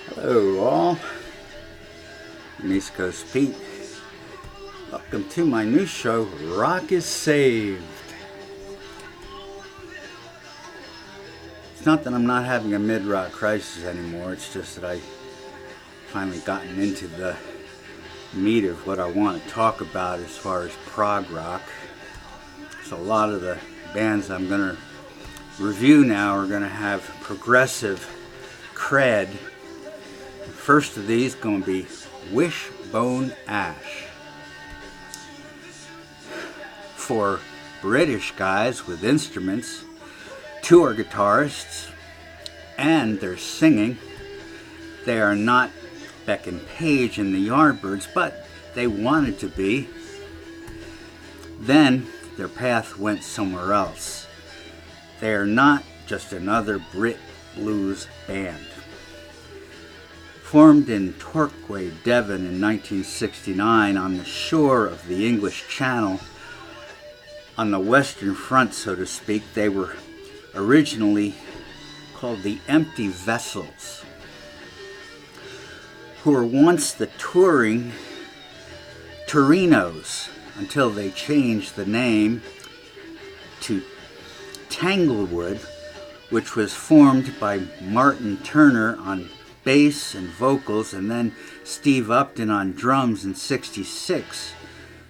Hello all, I'm East Coast Pete. Welcome to my new show, Rock is Saved. It's not that I'm not having a mid-rock crisis anymore, it's just that I finally gotten into the meat of what I want to talk about as far as prog rock. So a lot of the bands I'm going to review now are going to have progressive cred. First of these going to be WISHBONE Ash. For British guys with instruments, two are guitarists, and they're singing. They are not Beck and Page and the Yardbirds, but they wanted to be. Then their path went somewhere else. They are not just another Brit blues band. Formed in Torquay, Devon in 1969 on the shore of the English Channel, on the Western Front, so to speak, they were originally called the Empty Vessels, who were once the touring Torinos until they changed the name to Tanglewood, which was formed by Martin Turner on bass and vocals, and then Steve Upton on drums in '66.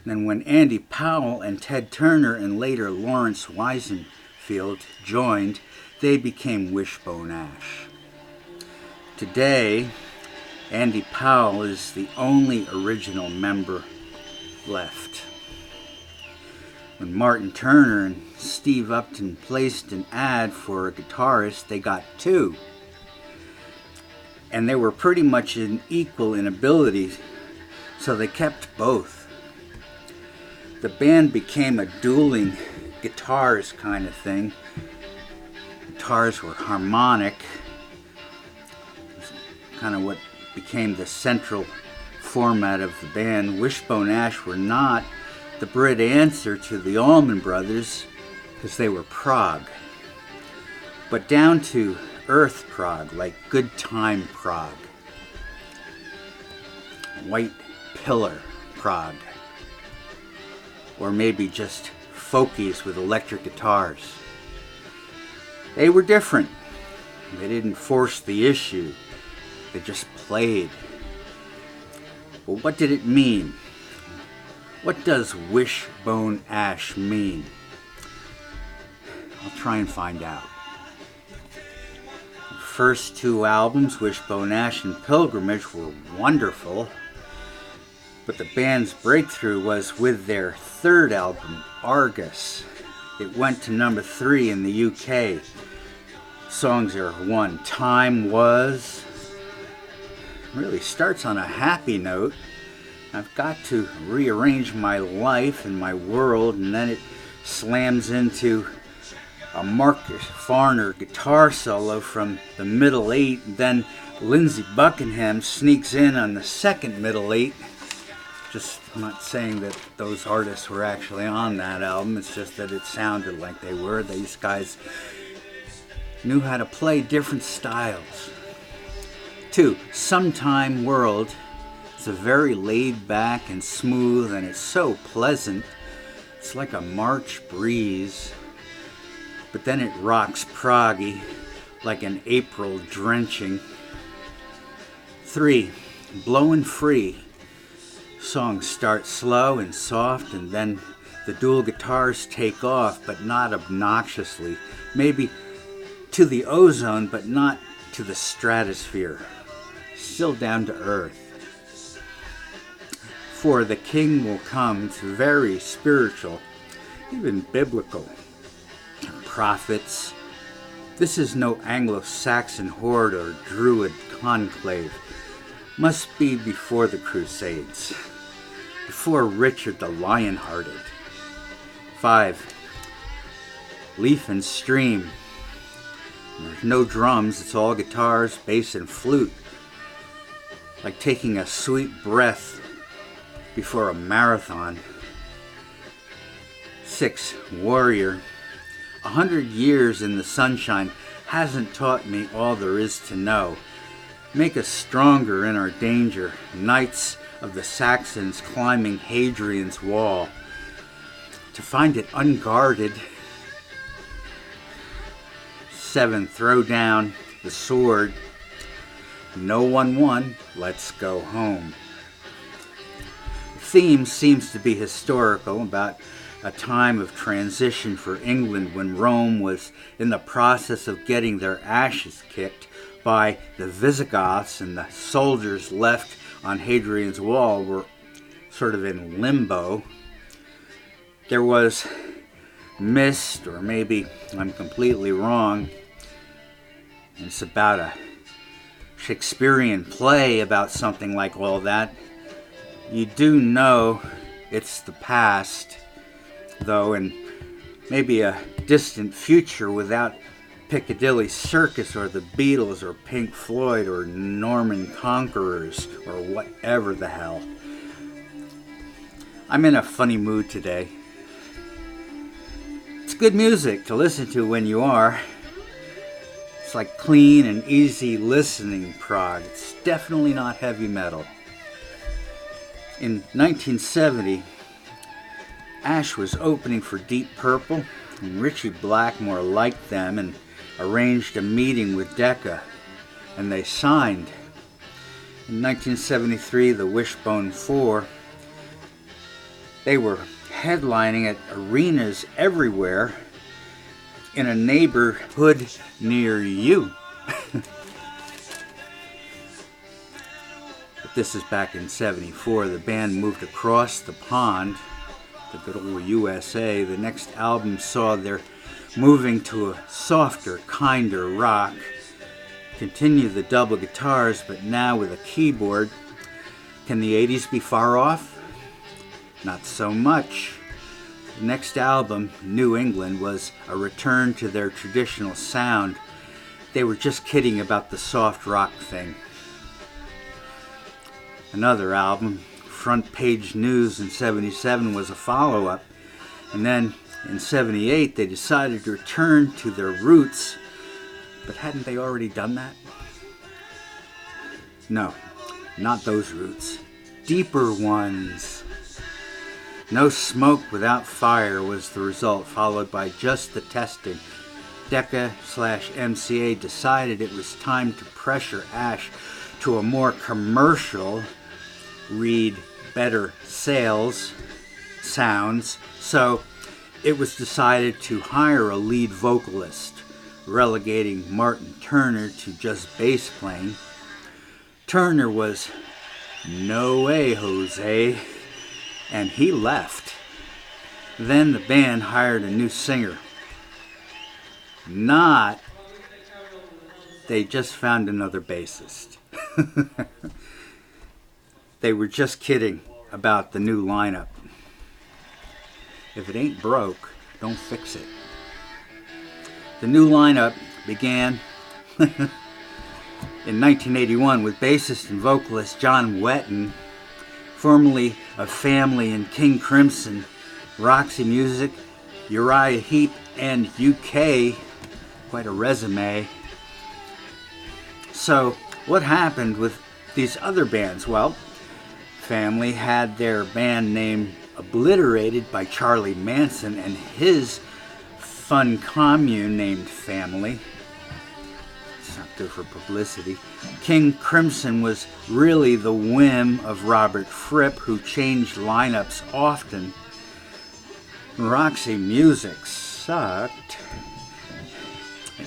Then when Andy Powell and Ted Turner and later Lawrence Weisenfield joined, they became Wishbone Ash. Today, Andy Powell is the only original member left. When Martin Turner and Steve Upton placed an ad for a guitarist, they got two. And they were pretty much equal in ability, so they kept both. The band became a dueling guitars kind of thing. Guitars were harmonic, kind of what became the central format of the band. Wishbone Ash were not the Brit answer to the Allman Brothers, because they were prog, but down to earth prog, like Good Time prog, White Pillar prog, or maybe just folkies with electric guitars. They were different. They didn't force the issue. They just played. Well, what did it mean? What does Wishbone Ash mean? I'll try and find out. The first two albums, Wishbone Ash and Pilgrimage, were wonderful, but the band's breakthrough was with their third album, Argus. It went to number 3 in the UK. Songs are one, Time Was. Really starts on a happy note. I've got to rearrange my life and my world, and then it slams into a Marcus Farner guitar solo from the middle 8, and then Lindsey Buckingham sneaks in on the second middle 8. Just, I'm not saying that those artists were actually on that album, it's just that it sounded like they were. These guys knew how to play different styles. 2, Sometime World. It's a very laid back and smooth, and it's so pleasant. It's like a March breeze, but then it rocks proggy like an April drenching. 3, Blowin' Free. Songs start slow and soft, and then the dual guitars take off, but not obnoxiously. Maybe to the ozone, but not to the stratosphere. Still down to earth. 4, The King Will Come. It's very spiritual, even biblical. Prophets. This is no Anglo-Saxon horde or Druid conclave. Must be before the Crusades, before Richard the Lionhearted. 5, Leaf and Stream. There's no drums, it's all guitars, bass, and flute. Like taking a sweet breath before a marathon. 6, Warrior. 100 years in the sunshine hasn't taught me all there is to know. make us stronger in our danger, knights of the Saxons climbing Hadrian's wall, to find it unguarded. 7, throw down the sword. No one won, let's go home. The theme seems to be historical, about a time of transition for England when Rome was in the process of getting their ashes kicked by the Visigoths, and the soldiers left on Hadrian's wall were sort of in limbo. There was mist, or maybe I'm completely wrong, and it's about a Shakespearean play about something like all that. You do know it's the past, though, and maybe a distant future without Piccadilly Circus or the Beatles or Pink Floyd or Norman Conquerors or whatever the hell. I'm in a funny mood today. It's good music to listen to when you are. It's like clean and easy listening prog. It's definitely not heavy metal. In 1970, Ash was opening for Deep Purple, and Ritchie Blackmore liked them and arranged a meeting with Decca, and they signed. In 1973, the Wishbone 4, they were headlining at arenas everywhere in a neighborhood near you. But this is back in 74. The band moved across the pond, the good old USA. The next album saw their moving to a softer, kinder rock. Continue the double guitars, but now with a keyboard. Can the 80s be far off? Not so much. The next album, New England, was a return to their traditional sound. They were just kidding about the soft rock thing. Another album, Front Page News, in 77 was a follow-up. And then in 78 they decided to return to their roots. But hadn't they already done that? No, not those roots. Deeper ones. No Smoke Without Fire was the result, followed by Just the Testing. Decca/MCA decided it was time to pressure Ash to a more commercial, read better sales, sounds, so it was decided to hire a lead vocalist, relegating Martin Turner to just bass playing. Turner was, "No way, Jose," and he left. Then the band hired a new singer. They just found another bassist. They were just kidding about the new lineup. If it ain't broke, don't fix it. The new lineup began in 1981 with bassist and vocalist John Wetton, formerly of Family and King Crimson, Roxy Music, Uriah Heep, and UK. Quite a resume. So, what happened with these other bands? Well, Family had their band name obliterated by Charlie Manson and his fun commune named Family. It's not good for publicity. King Crimson was really the whim of Robert Fripp, who changed lineups often. Roxy Music sucked.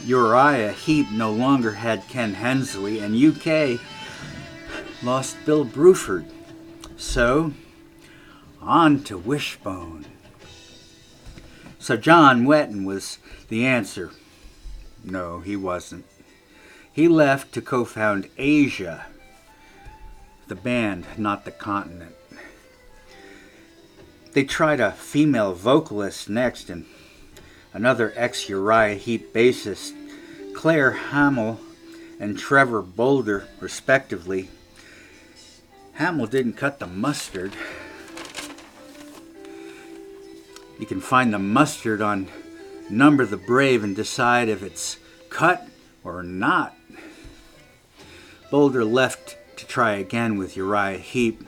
Uriah Heep no longer had Ken Hensley, and UK lost Bill Bruford. So, on to Wishbone. So John Wetton was the answer. No, he wasn't. He left to co-found Asia, the band, not the continent. They tried a female vocalist next, and another ex-Uriah Heep bassist, Claire Hamill and Trevor Boulder, respectively. Hamill didn't cut the mustard. You can find the mustard on Number the Brave and decide if it's cut or not. Boulder left to try again with Uriah Heep.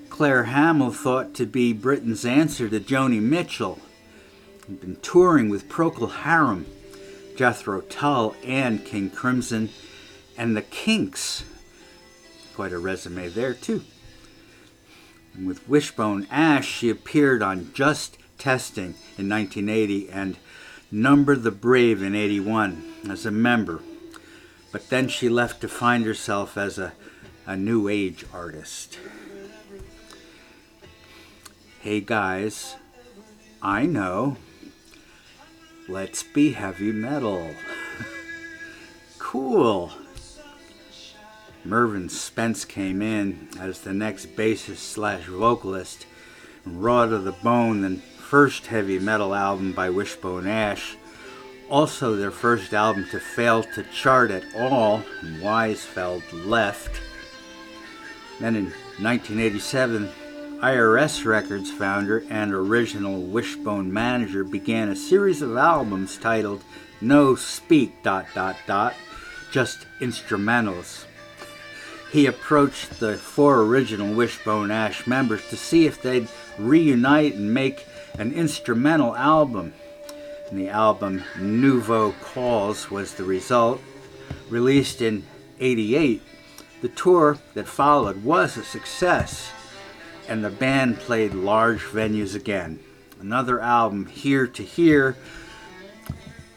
Claire Hamill, thought to be Britain's answer to Joni Mitchell, had been touring with Procol Harum, Jethro Tull, and King Crimson, and the Kinks. Quite a resume there, too. And with Wishbone Ash, she appeared on Just Testing in 1980 and Number the Brave in 81 as a member. But then she left to find herself as a new age artist. Hey guys, I know. Let's be heavy metal. Cool. Mervyn Spence came in as the next bassist / vocalist. Raw to the Bone, the first heavy metal album by Wishbone Ash. Also their first album to fail to chart at all, and Weisfeld left. Then in 1987, IRS Records founder and original Wishbone manager began a series of albums titled No Speak ... just instrumentals. He approached the 4 original Wishbone Ash members to see if they'd reunite and make an instrumental album. And the album Nouveau Calls was the result. Released in '88, the tour that followed was a success, and the band played large venues again. Another album, Here to Here,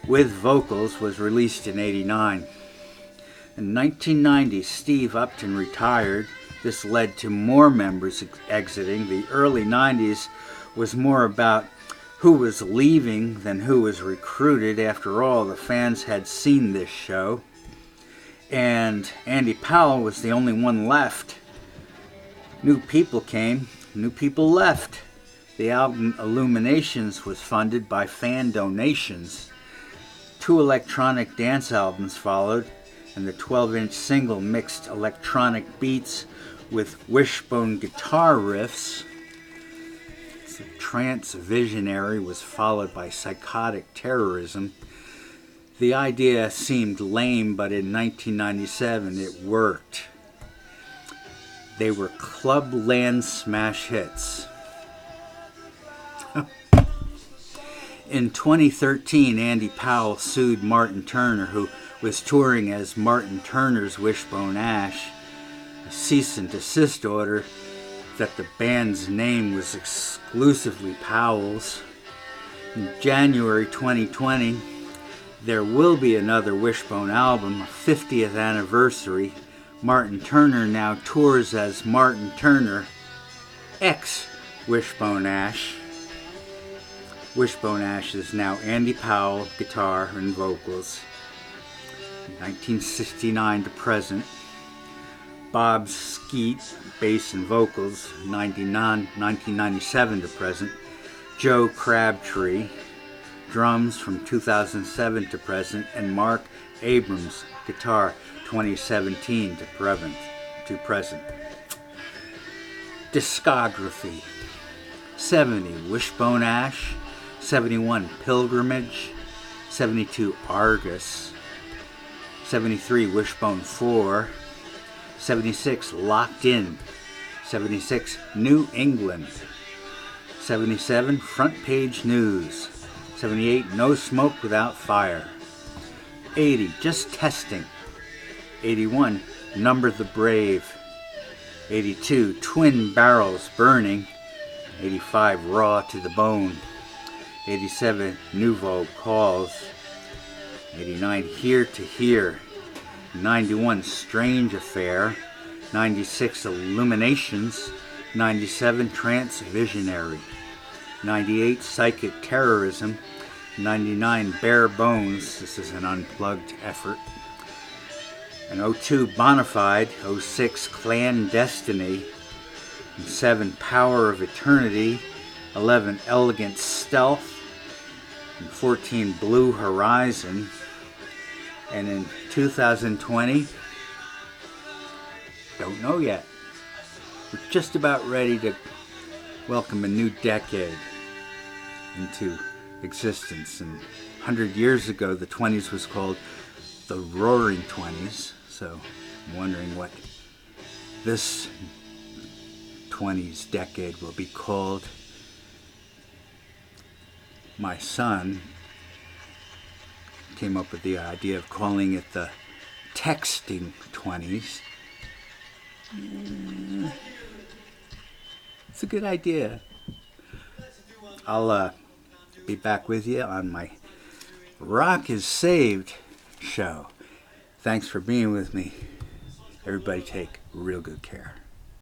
with vocals, was released in '89. In 1990, Steve Upton retired. This led to more members exiting. The early '90s was more about who was leaving than who was recruited. After all, the fans had seen this show. And Andy Powell was the only one left. New people came, new people left. The album Illuminations was funded by fan donations. 2 electronic dance albums followed, and the 12-inch single mixed electronic beats with Wishbone guitar riffs. The Trance Visionary was followed by Psychotic Terrorism. The idea seemed lame, but in 1997 it worked. They were Clubland smash hits. In 2013, Andy Powell sued Martin Turner, who was touring as Martin Turner's Wishbone Ash. A cease and desist order that the band's name was exclusively Powell's. In January 2020, there will be another Wishbone album, 50th anniversary. Martin Turner now tours as Martin Turner, ex-Wishbone Ash. Wishbone Ash is now Andy Powell, guitar and vocals. 1969 to present. Bob Skeet, bass and vocals, 1997 to present. Joe Crabtree, drums from 2007 to present. And Mark Abrams, guitar, 2017 to present. Discography: 70 Wishbone Ash, 71 Pilgrimage, 72 Argus, 73 Wishbone 4, 76 Locked In, 76 New England, 77 Front Page News, 78 No Smoke Without Fire, 80 Just Testing, 81 Number the Brave, 82 Twin Barrels Burning, 85 Raw to the Bone, 87 Nouveau Calls, 89 Here to Here, 91 Strange Affair, 96 Illuminations, 97 Trance Visionary, 98 Psychic Terrorism, 99 Bare Bones, this is an unplugged effort, and 02 Bonafide, 06 Clandestiny, 7 Power of Eternity, 11 Elegant Stealth, and 14 Blue Horizon. And in 2020, don't know yet. We're just about ready to welcome a new decade into existence. And 100 years ago, the 20s was called the Roaring 20s. So I'm wondering what this 20s decade will be called. My son came up with the idea of calling it the texting 20s. It's a good idea. I'll be back with you on my Rock is Saved show. Thanks for being with me. Everybody take real good care.